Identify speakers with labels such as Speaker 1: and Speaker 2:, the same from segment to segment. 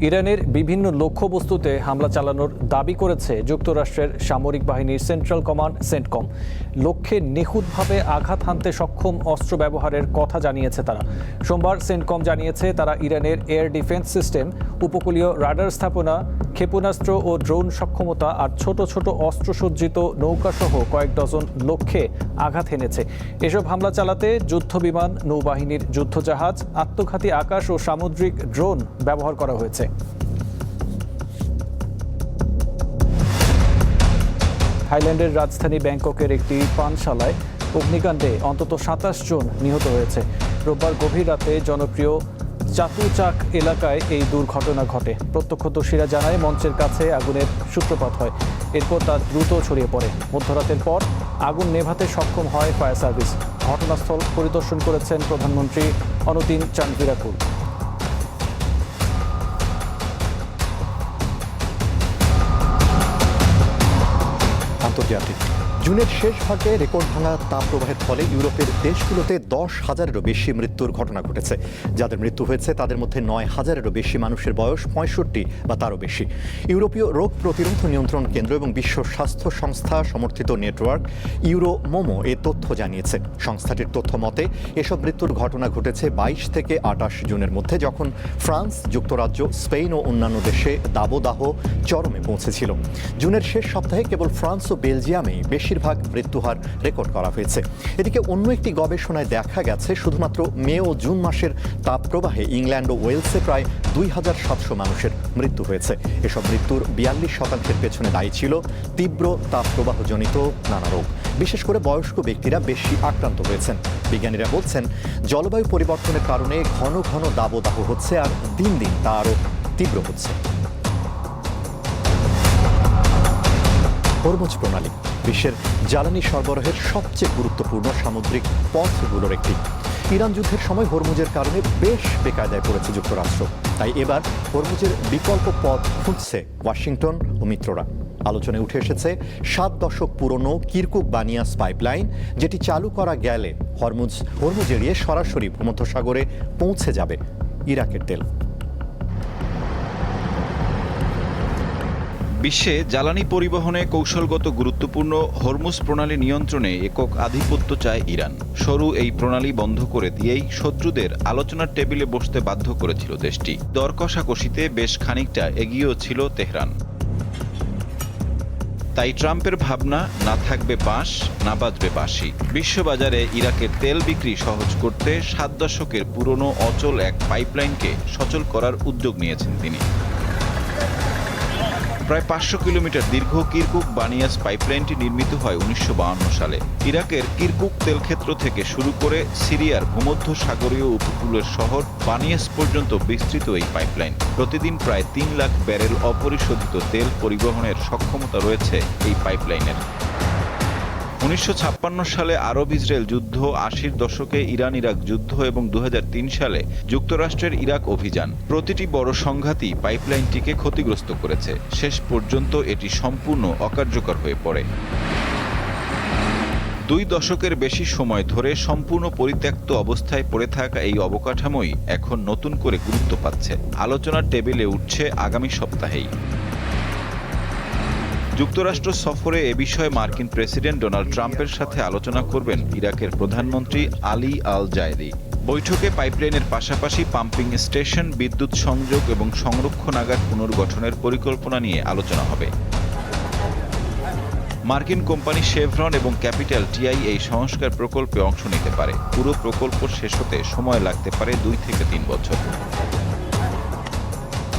Speaker 1: ইরানের বিভিন্ন লক্ষ্যবস্তুতে হামলা চালানোর দাবি করেছে যুক্তরাষ্ট্রের সামরিক বাহিনীর সেন্ট্রাল কমান্ড সেন্টকম। লক্ষ্যে নিখুঁতভাবে আঘাত হানতে সক্ষম অস্ত্র ব্যবহারের কথা জানিয়েছে তারা। সোমবার সেন্টকম জানিয়েছে তারা ইরানের এয়ার ডিফেন্স সিস্টেম, উপকূলীয় রাডার স্থাপনা, ক্ষেপণাস্ত্র ও ড্রোন সক্ষমতা আর ছোট ছোট অস্ত্রসজ্জিত নৌকাসহ কয়েক ডজন লক্ষ্যে আঘাত হেনেছে। এসব হামলা চালাতে যুদ্ধবিমান, নৌবাহিনীর যুদ্ধজাহাজ, আত্মঘাতী আকাশ ও সামুদ্রিক ড্রোন ব্যবহার করা হয়েছে। থাইল্যান্ডের রাজধানী ব্যাংককের একটি পানশালায় অগ্নিকাণ্ডে অন্তত ২৭ জন নিহত হয়েছে। রোববার গভীর রাতে জনপ্রিয় চাতুচাক এলাকায় এই দুর্ঘটনা ঘটে। প্রত্যক্ষদর্শীরা জানায় মঞ্চের কাছে আগুনের সূত্রপাত হয়, এরপর তা দ্রুত ছড়িয়ে পড়ে। মধ্যরাতের পর আগুন নেভাতে সক্ষম হয় ফায়ার সার্ভিস। ঘটনাস্থল পরিদর্শন করেছেন প্রধানমন্ত্রী অনুতিন চান্দ্রিরাকুল।
Speaker 2: আন্তর্জাতিক জুনের শেষ ভাগে রেকর্ড ভাঙা তাপপ্রবাহের ফলে ইউরোপের দেশগুলোতে ১০,০০০-এরও বেশি মৃত্যুর ঘটনা ঘটেছে। যাদের মৃত্যু হয়েছে তাদের মধ্যে ৯,০০০-এরও বেশি মানুষের বয়স ৬৫ বা তারও বেশি। ইউরোপীয় রোগ প্রতিরোধ নিয়ন্ত্রণ কেন্দ্র এবং বিশ্ব স্বাস্থ্য সংস্থা সমর্থিত নেটওয়ার্ক ইউরোমোমো এ তথ্য জানিয়েছে। সংস্থাটির তথ্য মতে এসব মৃত্যুর ঘটনা ঘটেছে ২২ থেকে ২৮ জুনের মধ্যে, যখন ফ্রান্স, যুক্তরাজ্য, স্পেন ও অন্যান্য দেশে দাবদাহ চরমে পৌঁছেছিল। জুনের শেষ সপ্তাহে কেবল ফ্রান্স ও বেলজিয়ামেই বেশিরভাগ মৃত্যুহার রেকর্ড করা হয়েছে। এদিকে অন্য একটি গবেষণায় দেখা গেছে শুধুমাত্র মে ও জুন মাসের তাপপ্রবাহে ইংল্যান্ড ও ওয়েলসে প্রায় ২,৭০০ মানুষের মৃত্যু হয়েছে। এসব মৃত্যুর ৪২% পেছনে দায়ী ছিল তীব্র তাপপ্রবাহজনিত নানা রোগ। বিশেষ করে বয়স্ক ব্যক্তিরা বেশি আক্রান্ত হয়েছেন। বিজ্ঞানীরা বলছেন, জলবায়ু পরিবর্তনের কারণে ঘন ঘন দাবদাহ হচ্ছে আর দিন দিন তা আরও তীব্র হচ্ছে। হরমুজ প্রণালী বিশ্বের জ্বালানি সরবরাহের সবচেয়ে গুরুত্বপূর্ণ সামুদ্রিক পথগুলোর একটি। ইরান যুদ্ধের সময় হরমুজের কারণে বেশ বেকায়দায় পড়েছে যুক্তরাষ্ট্র। তাই এবার হরমুজের বিকল্প পথ খুঁজছে ওয়াশিংটন ও মিত্ররা। আলোচনায় উঠে এসেছে ৭ দশক পুরনো কিরকুক বানিয়াস পাইপলাইন, যেটি চালু করা গেলে হরমুজ এড়িয়ে সরাসরি ভূমধ্যসাগরে পৌঁছে যাবে ইরাকের তেল।
Speaker 3: বিশ্বে জ্বালানি পরিবহনে কৌশলগত গুরুত্বপূর্ণ হরমুজ প্রণালী নিয়ন্ত্রণে একক আধিপত্য চায় ইরান। সরু এই প্রণালী বন্ধ করে দিয়েই শত্রুদের আলোচনার টেবিলে বসতে বাধ্য করেছিল দেশটি। দর কষাকষিতে বেশ খানিকটা এগিয়েও ছিল তেহরান। তাই ট্রাম্পের ভাবনা, না থাকবে বাঁশ, না বাজবে বাঁশি। বিশ্ববাজারে ইরাকের তেল বিক্রি সহজ করতে ৭ দশকের পুরনো অচল এক পাইপলাইনকে সচল করার উদ্যোগ নিয়েছেন তিনি। প্রায় ৫০০ কিলোমিটার দীর্ঘ কিরকুক বানিয়াস পাইপলাইনটি নির্মিত হয় ১৯৫২ সালে। ইরাকের কিরকুক তেলক্ষেত্র থেকে শুরু করে সিরিয়ার ভূমধ্যসাগরীয় উপকূলের শহর বানিয়াস পর্যন্ত বিস্তৃত এই পাইপলাইন। প্রতিদিন প্রায় ৩ লাখ ব্যারেল অপরিশোধিত তেল পরিবহনের সক্ষমতা রয়েছে এই পাইপলাইনের। ১৯৫৬ সালে আরব ইসরায়েল যুদ্ধ, ৮০-র দশকে ইরান ইরাক যুদ্ধ এবং ২০০৩ সালে যুক্তরাষ্ট্রের ইরাক অভিযান, প্রতিটি বড় সংঘাতই পাইপলাইনটিকে ক্ষতিগ্রস্ত করেছে। শেষ পর্যন্ত এটি সম্পূর্ণ অকার্যকর হয়ে পড়ে। ২ দশকের বেশি সময় ধরে সম্পূর্ণ পরিত্যক্ত অবস্থায় পড়ে থাকা এই অবকাঠামোই এখন নতুন করে গুরুত্ব পাচ্ছে। আলোচনার টেবিলে উঠছে আগামী সপ্তাহেই। যুক্তরাষ্ট্র সফরে এ বিষয়ে মার্কিন প্রেসিডেন্ট ডোনাল্ড ট্রাম্পের সাথে আলোচনা করবেন ইরাকের প্রধানমন্ত্রী আলী আল জায়েদি। বৈঠকে পাইপলাইনের পাশাপাশি পাম্পিং স্টেশন, বিদ্যুৎ সংযোগ এবং সংরক্ষণাগার পুনর্গঠনের পরিকল্পনা নিয়ে আলোচনা হবে। মার্কিন কোম্পানি শেভরন এবং ক্যাপিটাল টিআই এই সংস্কার প্রকল্পে অংশ নিতে পারে। পুরো প্রকল্প শেষ হতে সময় লাগতে পারে ২ থেকে ৩ বছর।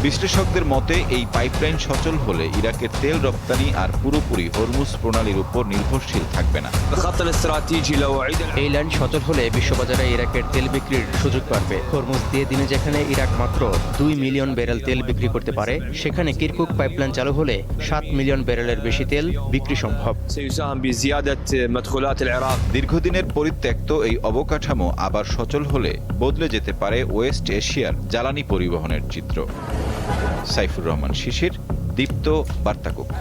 Speaker 3: বিশ্লেষকদের মতে এই পাইপলাইন সচল হলে ইরাকের তেল রপ্তানি আর পুরোপুরি হরমুজ প্রণালীর উপর নির্ভরশীল থাকবে না।
Speaker 4: এই লাইন সচল হলে বিশ্ববাজারে ইরাকের তেল বিক্রির সুযোগ বাড়বে। হরমুজ দিয়ে দিনে যেখানে ইরাক মাত্র ২ মিলিয়ন ব্যারেল তেল বিক্রি করতে পারে, সেখানে কিরকুক পাইপলাইন চালু হলে ৭ মিলিয়ন ব্যারেলের বেশি তেল বিক্রি সম্ভব।
Speaker 3: দীর্ঘদিনের পরিত্যক্ত এই অবকাঠামো আবার সচল হলে বদলে যেতে পারে ওয়েস্ট এশিয়ার জ্বালানি পরিবহনের চিত্র। সাইফুর রহমান শিশির, দীপ্ত বার্তাকক্ষ।